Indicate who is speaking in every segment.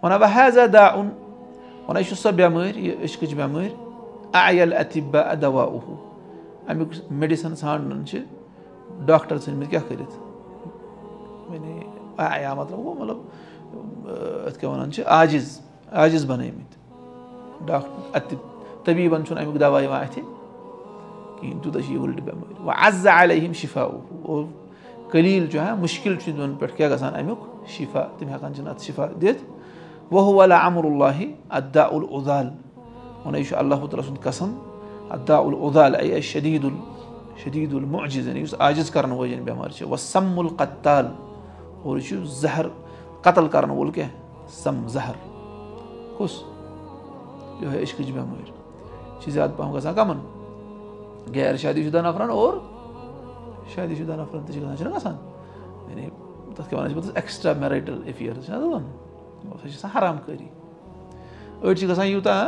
Speaker 1: وَنَا وَهَذَا دَاعٌ وَنَا یہِ چھُ سۄ بٮ۪مٲرۍ یہِ عشقٕچ بٮ۪مٲرۍ أَعْيَا الْأَطِبَّاءَ دَوَاؤُهُ اَمیُک میڈِسن ژھانٛڈنَن چھِ ڈاکٹر ژھٕنمٕتۍ کیٛاہ کٔرِتھ یعنی أعْيَا مطلب گوٚو مطلب اَتھ کیٛاہ وَنان چھِ عاجِز بَنٲومٕتۍ ڈاکٹر طبیٖبَن چھُنہٕ اَمیُک دوا یِوان اَتھِ کِہیٖنۍ تیوٗتاہ چھِ یہِ وٕلٹہٕ بٮ۪مٲرۍ وَعَزَّ عَلَيْهِمْ شِفاؤُهُ اور قلیٖل چھُ مُشکِل چھُ تِمن پٮ۪ٹھ کیٛاہ گژھان اَمیُک شِفا تِم ہٮ۪کان چھِنہٕ اَتھ شِفا دِتھ وَهُوَ لَعَمْرُ اللہِ الدَّاءُ الْعُضَالُ وَنان یہِ چھُ اللہ تعالیٰ سُنٛد قسم الدَّاءُ الْعُضَالُ اَے شدیٖد المُعجِز یعنی یُس عاجِز کرن وٲجِن بٮ۪مٲرۍ چھِ وَالسَّمُّ الْقَتَّالُ اور یہِ چھُ زہر قتل کرن وول کیٛاہ سم زہر کُس یِہوے عشقٕچ بٮ۪مٲرۍ چھِ زیادٕ پہم گژھان کمن غیر شادی شُدہ نفرن اور شادی شُدہ نفرن تہِ چھِ گژھان چھِنہ گژھان یعنی تَتھ کیٛاہ وَنان چھِ پَتہٕ ایٚکٕسٹرا میرِٹل ایفیٲرٕس چھِنہ دَپان سۄ چھِ آسان حرام کٲری أڑۍ چھِ گژھان یوٗتاہ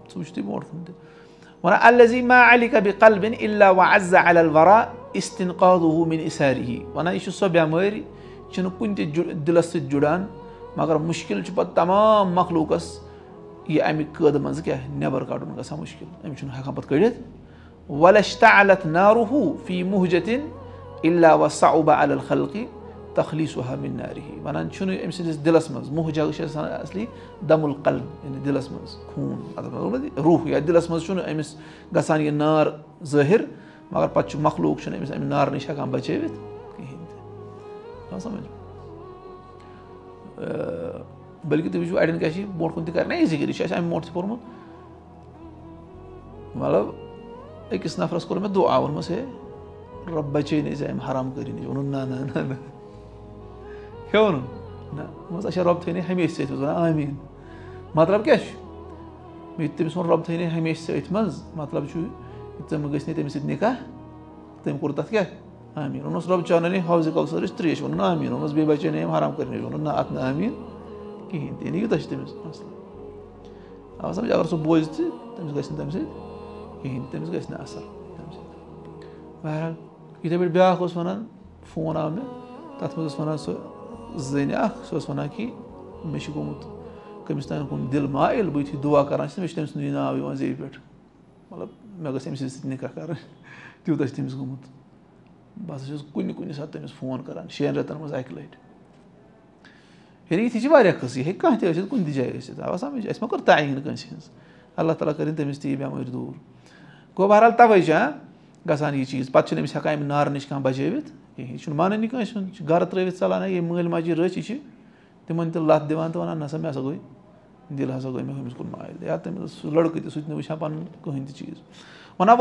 Speaker 1: ژٕ وٕچھ تُہۍ برونٛٹھ کُن تہِ وَنان الذی ما علیک بقلب الا وعز علی الورا استنقاذه من اسارہ وَنان یہِ چھِ سۄ بٮ۪مٲرۍ یہِ چھِنہٕ کُنہِ تہِ دِلس سۭتۍ جُڑان مگر مُشکِل چھُ پتہٕ تمام مخلوٗقس یہِ اَمہِ قٲدٕ منٛزٕ کیٛاہ نٮ۪بر کڑُن گژھان مُشکِل أمِس چھُنہٕ ہٮ۪کان پتہٕ کٔڑِتھ وَلَا اشتعلت نارُہُ فی مُہجتٍ الا وصعب علی الخلق تخلیٖصُہا من نارِہ وَنان چھُنہٕ أمۍ سٕنٛدِس دِلس منٛز مُہجہ چھِ آسان اصلی دم القلب یعنی دِلس منٛز خوٗن روح یا دِلس منٛز چھُنہٕ أمِس گژھان یہِ نار ظٲہِر مگر پتہٕ چھُ مخلوٗق چھُنہٕ أمِس اَمہِ نارٕ نِش ہٮ۪کان بچٲوِتھ کِہینۍ تہِ سمجھ بٔلکہِ تُہۍ وٕچھِو اَڑٮ۪ن کیٛاہ چھِ برونٛٹھ کُن تہِ کرِ نہ یہِ ذِکِر یہِ چھُ اَسہِ اَمہِ برونٛٹھ تہِ پوٚرمُت مطلب أکِس نفرس کوٚر مےٚ دُعا ووٚنمَس ہے رۄب بچٲیِنَے ژٕ اَمہِ حرام کٲری نِش ووٚنُن نہ کیٛاہ ووٚنُن نہ دوٚپمَس اچھا رۄب تھٲینَے ہمیشہِ سۭتۍ اوس وَنان آمیٖن مطلب کیٛاہ چھُ مےٚ تٔمِس ووٚن رۄب تھٲینَے ہمیشہِ سۭتۍ منٛز مطلب چھُ ژٕ گٔژھۍ نہٕ تٔمِس سۭتۍ نِکاح تٔمۍ کوٚر تَتھ کیٛاہ آمیٖن ووٚنمَس رۄب چانٲنی حوضِ کوثرٕچ ترٛیش ووٚنُن آمیٖن ووٚنمَس بیٚیہِ بچٲینَے أمۍ حرام کٲری نِش ووٚنُن نہ اَتھ نہٕ آمیٖن کِہینۍ تہِ یعنی یوٗتاہ چھُ تٔمِس مسلہٕ آو سمجھ اگر سُہ بوزِ تہِ تٔمِس گژھِ نہٕ تَمہِ سۭتۍ کِہینۍ تٔمِس گژھِ نہٕ اثر تَمہِ سۭتۍ بہرحال یِتھٕے پٲٹھۍ بیٛاکھ اوس وَنان فون آو مےٚ تَتھ منٛز اوس وَنان سُہ زٔنۍ اکھ سۄ ٲس وَنان کہِ مےٚ چھُ گوٚمُت کٔمِس تانۍ کُن دِل مایِل بہٕ یُتھُے دُعا کران چھُس مےٚ چھُ تٔمۍ سُنٛدُے ناو یِوان زیٚوِ پٮ۪ٹھ مطلب مےٚ گٔژھ أمۍ سٕنٛدِ سۭتۍ نِکاح کَرٕنۍ تیوٗتاہ چھُ تٔمِس گوٚمُت بہٕ ہسا چھُس کُنہِ ساتہٕ تٔمِس فون کران 6 رٮ۪تن منٛز 1 لَٹہِ یعنی یِتھی چھِ واریاہ قٕصہٕ یہِ ہیٚکہِ کانٛہہ تہِ ٲسِتھ کُنہِ تہِ جایہِ ٲسِتھ آوا سمجھ اَسہِ ما کٔر تعیٖن کٲنٛسہِ ہِنٛز اللہ تعالیٰ کٔرِنۍ تٔمِس تہِ یہِ بٮ۪مٲرۍ دوٗر گوٚو بہرحال تَوَے چھِ گژھان یہِ چیٖز پَتہٕ چھُنہٕ أمِس ہٮ۪کان اَمہِ نارٕ نِش کانٛہہ بچٲوِتھ کِہینۍ یہِ چھُنہٕ مانٲنی کٲنٛسہِ ہُنٛد یہِ چھُ گرٕ ترٲوِتھ ژَلان یہِ مٲلۍ ماجہِ رٔچھ یہِ چھِ تِمن تہِ لَتھ دِوان تہٕ وَنان نہ سا مےٚ ہسا گوٚو دِل ہسا گوٚو مےٚ ہُمِس کُن مایِل یا تٔمِس سُہ لٔڑکہٕ تہِ سُہ تہِ نہٕ وٕچھان پَنُن کٕہٕنۍ تہِ چیٖز وَنان